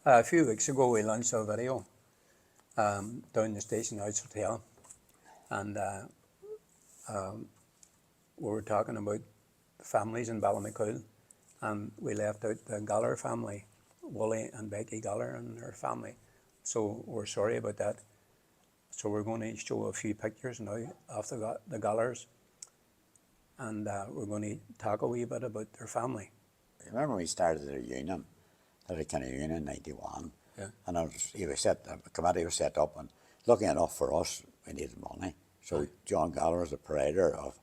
A few weeks ago, we launched a video down the Station House Hotel, and we were talking about families in Ballymacool, and we left out the Gallagher family, Wally and Becky Gallagher and their family. So we're sorry about that. So we're going to show a few pictures now of the Gallaghers, and we're going to talk a wee bit about their family. Remember when we started the union, the Letterkenny Union in '91, yeah. And the committee was set up, and lucky enough for us, we needed money. So right. John Gallagher was the proprietor of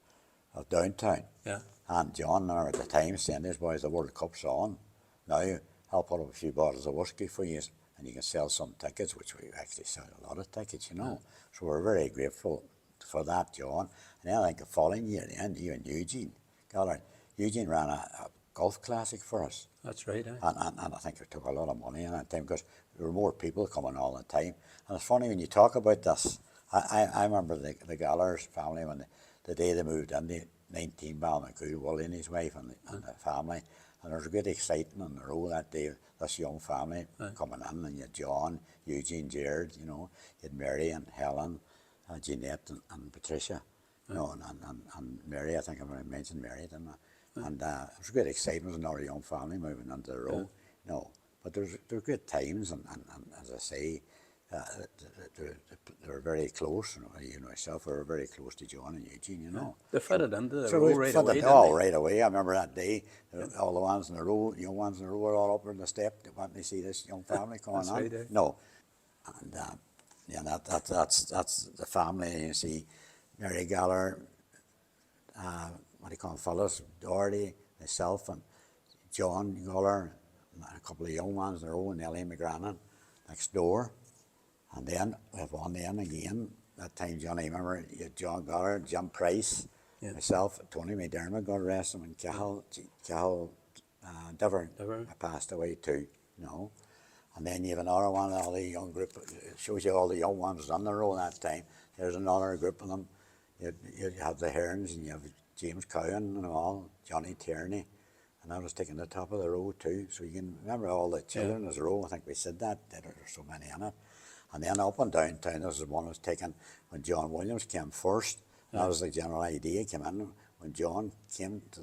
downtown. Yeah. And John, at the time, saying, "These boys, the World Cup's on. Now, I'll put up a few bottles of whiskey for you, and you can sell some tickets," which we actually sell a lot of tickets, you know. Yeah. So we're very grateful for that, John. And then I think the following year, then you and Eugene Gallagher, Eugene ran a golf classic for us. That's right, eh? And I think it took a lot of money in that time because there were more people coming all the time. And it's funny when you talk about this, I remember the Gallaghers family when the day they moved in, the 19 Ballymacool, Wally and his wife and the family. And there was a great excitement on the road that day, this young family coming in, and you had John, Eugene, Jared, you know, you had Mary and Helen, Jeanette and Patricia, you know, and Mary, I think I already mentioned Mary, didn't I? And it was a great excitement, another young family moving into the road, you know. But there were great times, and as I say, they were very close. You know, myself, we were very close to John and Eugene, you know. They fitted into the so road right away, didn't they? Right away. I remember that day, all the ones in the road, young ones in the road were all up on the step. They wanted to see this young family coming on. Right, eh? No. And yeah, that's the family. You see, Mary Gallagher, what do you call them, fellas, Doherty, myself, and John Gallagher, and a couple of young ones in a row, and Ellie McGrannon next door. And then we have one then again, that time, Johnny, remember, you had John Gallagher, Jim Price, myself, Tony McDermott, God rest him, and Cahill Divern passed away too, you know. And then you have another one, all the young group, it shows you all the young ones on the road that time. There's another group of them. You have the Hearns, and you have James Cowan and all, Johnny Tierney, and I was taking the top of the road too. So you can remember all the children as a row. I think we said that. There's so many in it. And then up and downtown, this is one was taken when John Williams came first. And that was the general idea. Came in when John came to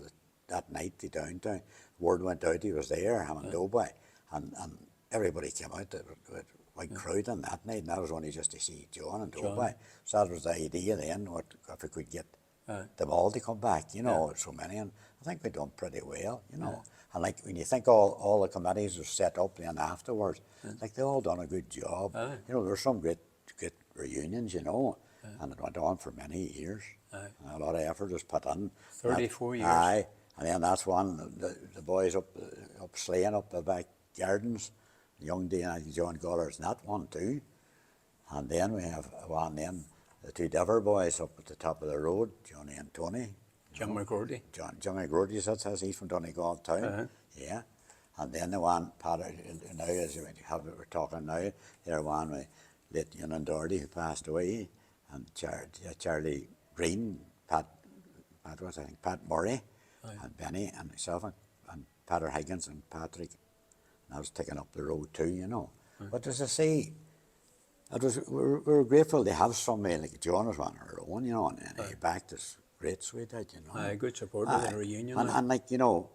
that night to downtown. Word went out he was there, him and Doughboy, and everybody came out. There was a big crowd on that night, and that was only just to see John and Doughboy. So that was the idea then. What if we could get them all to come back, you know, so many, and I think we've done pretty well, you know. And like when you think all the committees were set up then afterwards, like they all done a good job. You know, there were some great reunions, you know, and it went on for many years. And a lot of effort was put in. 34 years. Aye, and then that's one, the boys up sleighing up the back gardens, young John Gallagher's in that one too. And then we have one then, the two Dever boys up at the top of the road, Johnny and Tony. Jim McGroarty. Jim McGroarty, that's he's from Donegal town. Yeah. And then the one, now as we're talking now, there one with late Ewan Doherty who passed away, and Charlie Green, Pat Murray, and Benny, and myself, and Pater Higgins and Patrick. And I was taking up the road too, you know. But as I say, we were grateful to have somebody like John was on her own, you know, and he backed us great sweetheart, you know. Good support of the reunion. And like, you know,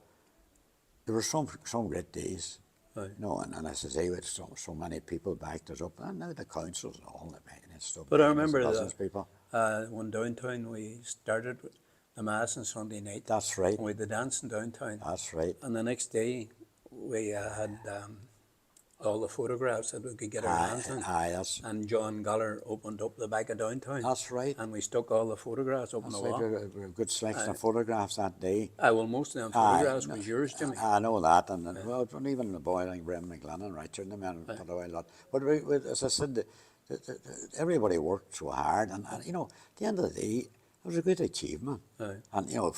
there were some great days, you know, and as I say, with so many people backed us up, and now the councils and all that, and stuff. But I remember people. When downtown we started the Mass on Sunday night. That's right. And we had the dance in downtown. That's right. And the next day we had all the photographs that we could get our hands on. And John Gallagher opened up the back of downtown. That's right. And we stuck all the photographs up on the wall. We had a good selection of photographs that day. Well, most of them photographs was yours, Jimmy. I know that, and well, even the boy like Brendan McGlennon and Richard and the men put away a lot. But as I said, everybody worked so hard, and you know, at the end of the day, it was a great achievement. And you know,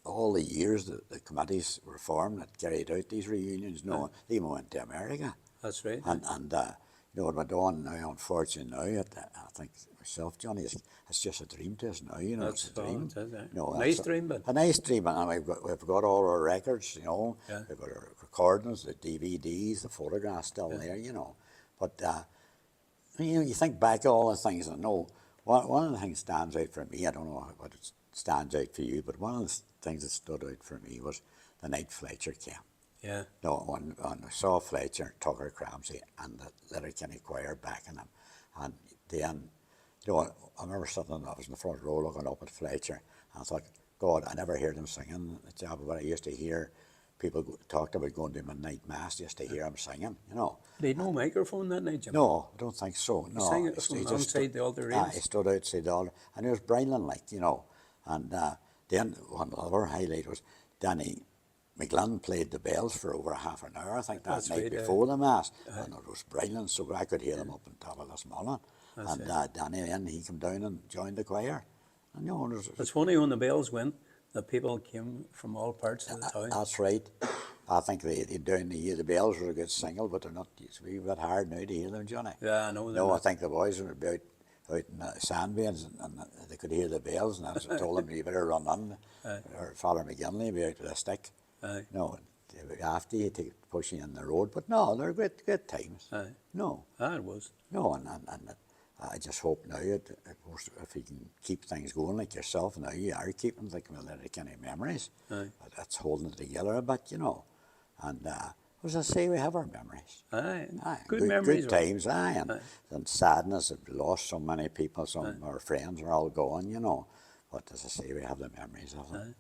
all the years the committees were formed that carried out these reunions, no, they even went to America. That's right. And You know, what we're doing now, unfortunately now, I think myself, Johnny, it's just a dream to us now, you know, That's it's a dream. all it is, You know, nice dream, but a nice dream, and we've got all our records, you know, yeah, we've got our recordings, the DVDs, the photographs still there, you know. But, you know, you think back to all the things, I know, one of the things stands out for me, I don't know what it stands out for you, but one of the things that stood out for me was the night Fletcher came. yeah, No, when I saw Fletcher, Tucker Cramsey, and the Letterkenny choir backing him, and then, you know, I remember sitting, I was in the front row looking up at Fletcher, and I thought, God, I never heard him singing the job, but I used to hear people talked about going to midnight mass just to hear him singing, you know. they had no microphone that night, Jim. No, I don't think so. He sang No, it from just outside the altar he rails. stood outside the altar, and it was brilliant, like, you know. And then one other highlight was Danny McGlynn played the bells for over half an hour, I think, that That's night right, before the mass, and it was brilliant. So I could hear them up on top of this mullen. That's And Danny then he came down and joined the choir. And you know, It's funny when the bells went, the people came from all parts of the town. that's right. I think they down the bells were a good single, but they're not. It's a wee bit hard now to hear them, Johnny. Yeah, I know that. No, I think the boys were about out in the sandbins, and they could hear the bells, and I told them, you better run on, or Father McGinley be out with a stick. No, after you take pushing in the road, but no, they're good times. No, It was. no, and I just hope now if you can keep things going like yourself now, you are keeping like Letterkenny memories. That's holding it together a bit, you know. And as I say, we have our memories. Good memories. Good times, and sadness that we lost so many people, some of our friends are all gone, you know. But as I say, we have the memories of them.